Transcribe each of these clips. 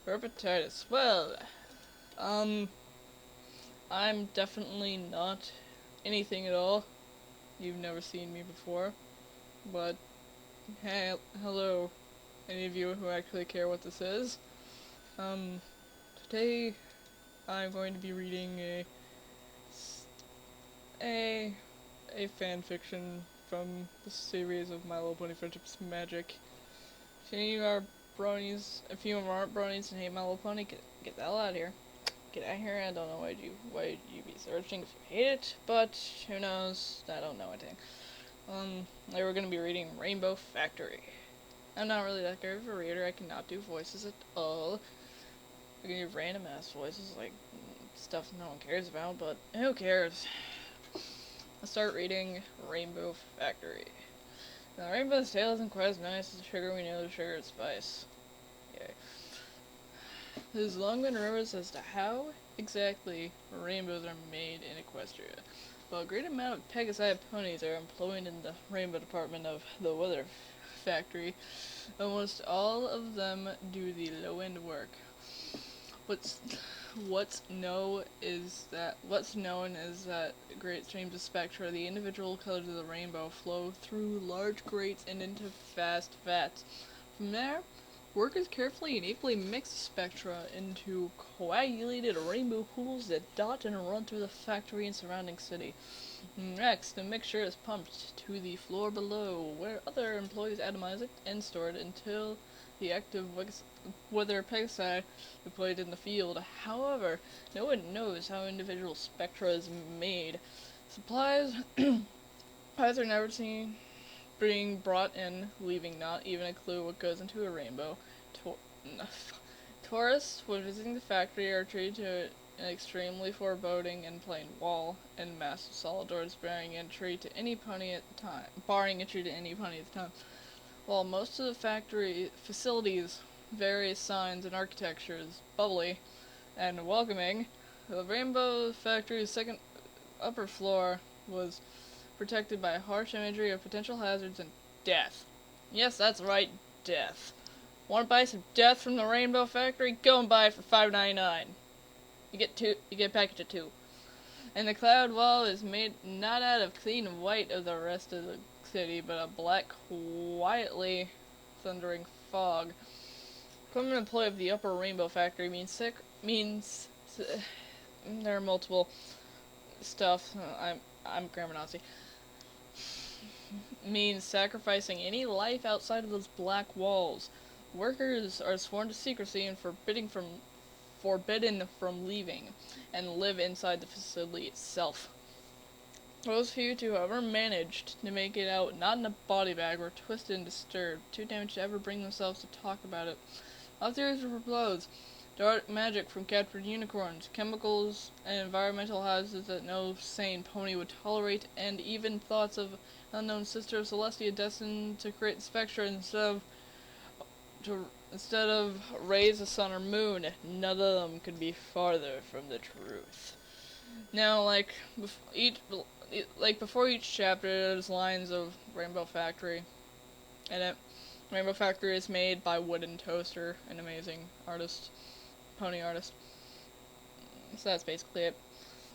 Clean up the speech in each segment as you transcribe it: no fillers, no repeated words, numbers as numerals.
Herpetitis. Well, um, I'm definitely not anything at all. You've never seen me before, but hey, hello, any of you who actually care what this is. Um, Today I'm going to be reading a a fan fiction from the series of My Little Pony Friendship's Magic. If any of our bronies, if you aren't bronies and hate My Little Pony, get the hell out of here. Get out of here. I don't know why you be searching if you hate it, but who knows? I don't know anything. They were gonna be reading Rainbow Factory. I'm not really that great of a reader. I cannot do voices at all. I can do random ass voices like stuff no one cares about, but who cares? I'll start reading Rainbow Factory. Now, Rainbow's tail isn't quite as nice as the sugar we know, the sugar and spice. Yay. There's long been rumors as to how exactly rainbows are made in Equestria. While a great amount of Pegasi ponies are employed in the rainbow department of the Weather Factory, almost all of them do the low-end work. What's known is that great streams of spectra, the individual colors of the rainbow, flow through large grates and into fast vats. From there, workers carefully and equally mix the spectra into coagulated rainbow pools that dot and run through the factory and surrounding city. Next, the mixture is pumped to the floor below, where other employees atomize it and store it until the active weather Pegasi deployed in the field. However, no one knows how individual spectra is made. Supplies are never seen being brought in, leaving not even a clue what goes into a rainbow. Tourists, when visiting the factory, are treated to an extremely foreboding and plain wall and massive solid doors barring entry to any pony at the time. While most of the factory facilities' various signs and architecture is bubbly and welcoming, the Rainbow Factory's second upper floor was protected by harsh imagery of potential hazards and death. Yes, that's right, death. Want to buy some death from the Rainbow Factory? Go and buy it for $5.99. You get a package of 2. And the cloud wall is made not out of clean white of the rest of the city, but a black, quietly thundering fog. Becoming an employee of the Upper Rainbow Factory means there are multiple stuff. I'm grammar Nazi. Means sacrificing any life outside of those black walls. Workers are sworn to secrecy and forbidden from leaving, and live inside the facility itself. Those few to ever managed to make it out, not in a body bag, were twisted and disturbed, too damaged to ever bring themselves to talk about it. All theories were proposed. Dark magic from captured unicorns, chemicals and environmental hazards that no sane pony would tolerate, and even thoughts of unknown sister of Celestia destined to create spectra instead of raise the sun or moon. None of them could be farther from the truth. Now, before each chapter, there's lines of Rainbow Factory in it. Rainbow Factory is made by Wooden Toaster, an amazing artist, pony artist. So that's basically it.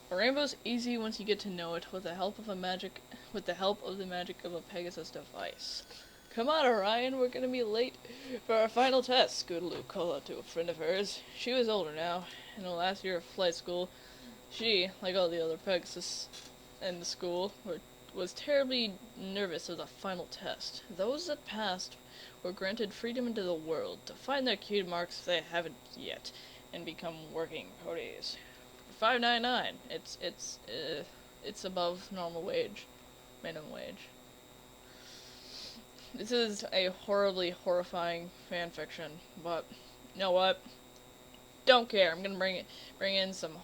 A rainbow's easy once you get to know it with the help of the magic of a Pegasus device. Come on, Orion, we're gonna be late for our final test, Scootaloo called out to a friend of hers. She was older now. In the last year of flight school, she, like all the other Pegasus in the school, was terribly nervous of the final test. Those that passed were granted freedom into the world to find their cue marks if they haven't yet, and become working ponies. $5.99. It's above normal wage, minimum wage. This is a horribly horrifying fanfiction, but you know what? Don't care. I'm gonna bring in some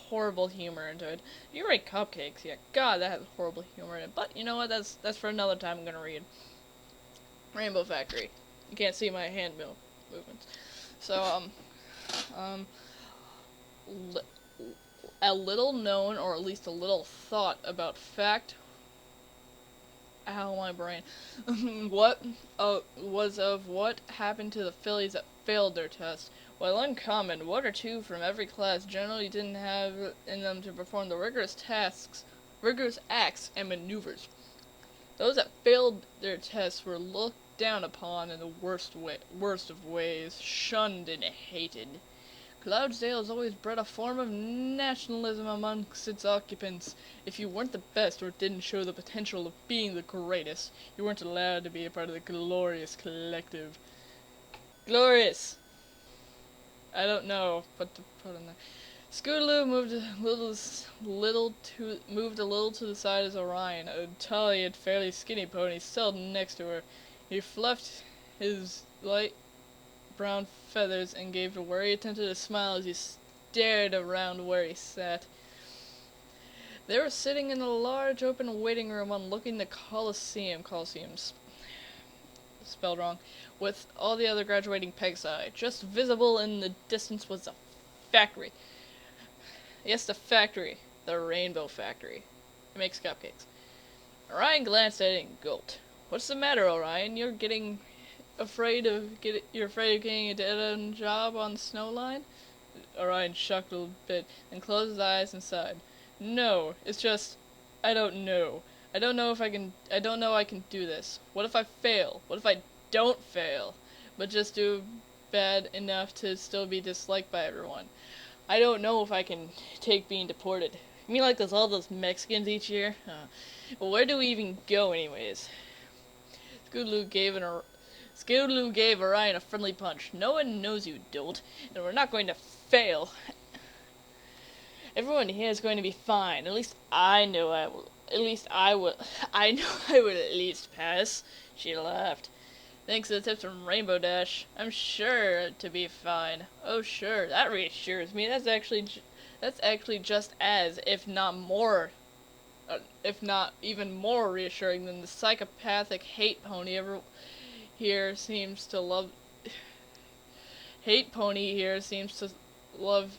horrible humor into it. You rate Cupcakes, yeah, God, that has horrible humor in it. But you know what? That's for another time. I'm gonna read Rainbow Factory. You can't see my hand movements. So a little known, or at least a little thought about fact. Ow, my brain. What happened to the fillies that failed their test? While uncommon, one or two from every class generally didn't have in them to perform the rigorous acts, and maneuvers. Those that failed their tests were looked down upon in the worst of ways, shunned and hated. Cloudsdale has always bred a form of nationalism amongst its occupants. If you weren't the best or didn't show the potential of being the greatest, you weren't allowed to be a part of the glorious collective. Glorious! I don't know what to put in there. Scootaloo moved a little to the side as Orion, a tall yet fairly skinny pony, settled next to her. He fluffed his light brown feathers and gave a wary attentive smile as he stared around where he sat. They were sitting in a large open waiting room overlooking the Colosseum's spelled wrong, with all the other graduating Pegasi. Just visible in the distance was the factory. Yes, the factory. The Rainbow Factory. It makes cupcakes. Orion glanced at it and gulped. What's the matter, Orion? You're afraid of getting a dead-end job on the snow line? Orion chuckled a bit, then closed his eyes and sighed. No, it's just, I don't know. I don't know I can do this. What if I fail? What if I don't fail, but just do bad enough to still be disliked by everyone? I don't know if I can take being deported. You mean like all those Mexicans each year? Well, where do we even go anyways? Scootaloo gave Orion a friendly punch. No one knows you, dolt, and we're not going to fail. Everyone here is going to be fine. At least I know I will. At least I will. I know I would at least pass. She laughed. Thanks to the tips from Rainbow Dash, I'm sure to be fine. Oh, sure, that reassures me. That's actually just as, if not even more reassuring than the psychopathic hate pony here seems to love. Hate pony here seems to love.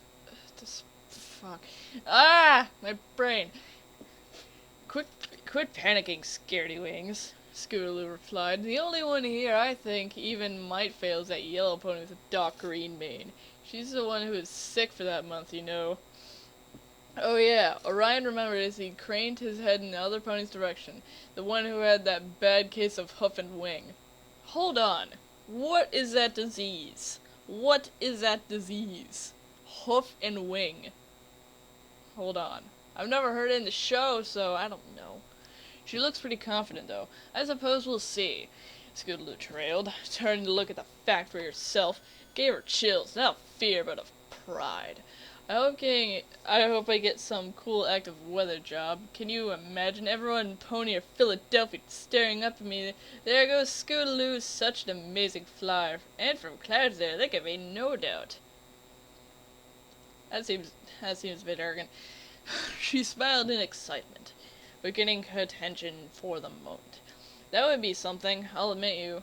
Fuck. Ah, my brain. Quit panicking, scaredy wings. Scootaloo replied. The only one here I think even might fail is that yellow pony with a dark green mane. She's the one who is sick for that month, you know. Oh yeah, Orion remembered as he craned his head in the other pony's direction. The one who had that bad case of hoof and wing. Hold on. What is that disease? What is that disease? Hoof and wing. Hold on. I've never heard it in the show, so I don't know. She looks pretty confident, though. I suppose we'll see. Scootaloo trailed, turning to look at the factory herself. Gave her chills, not of fear, but of pride. I hope I get some cool active weather job. Can you imagine everyone in Pony or Philadelphia staring up at me? There goes Scootaloo, such an amazing flyer. And from Cloudsdale, there can be no doubt. That seems a bit arrogant. She smiled in excitement, but getting her attention for the moment. That would be something, I'll admit.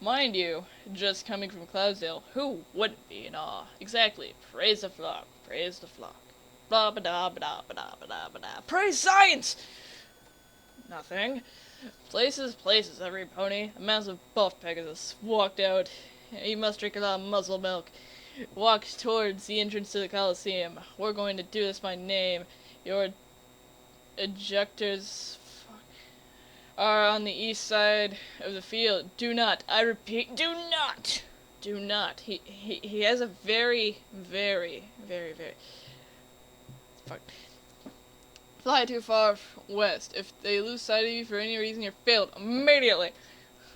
Mind you, just coming from Cloudsdale, who wouldn't be in awe? Exactly. Praise the flock. Praise the flock. Blah ba da ba da ba da ba da ba da. Praise science! Nothing. Places, every pony. A massive buff Pegasus walked out. He must drink a lot of muscle milk. Walked towards the entrance to the Coliseum. We're going to do this by name. Your ejectors are on the east side of the field. Do not, I repeat, do not! Do not. He has a very fuck. Fly too far west. If they lose sight of you for any reason, you're failed immediately.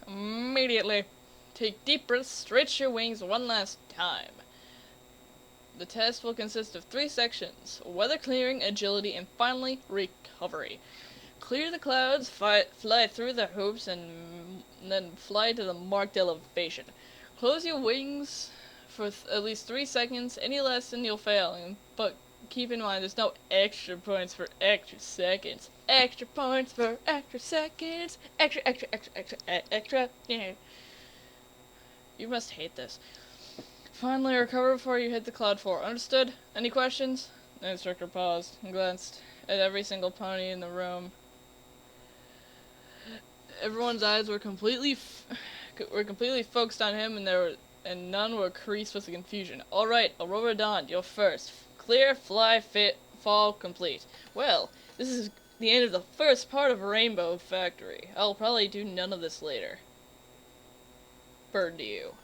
Immediately. Take deep breaths, stretch your wings one last time. The test will consist of 3 sections: weather clearing, agility, and finally, recovery. Clear the clouds, fly through the hoops, and then fly to the marked elevation. Close your wings for at least 3 seconds. Any less and you'll fail. But keep in mind, there's no extra points for extra seconds. Extra points for extra seconds. Extra. Yeah. You must hate this. Finally, recover before you hit the cloud 4. Understood? Any questions? The instructor paused and glanced at every single pony in the room. Everyone's eyes were completely focused on him, and there and none were creased with confusion. Alright, Aurora Dawn, you're first. Clear, fly, fit, fall, complete. Well, this is the end of the first part of Rainbow Factory. I'll probably do none of this later. Bird to you.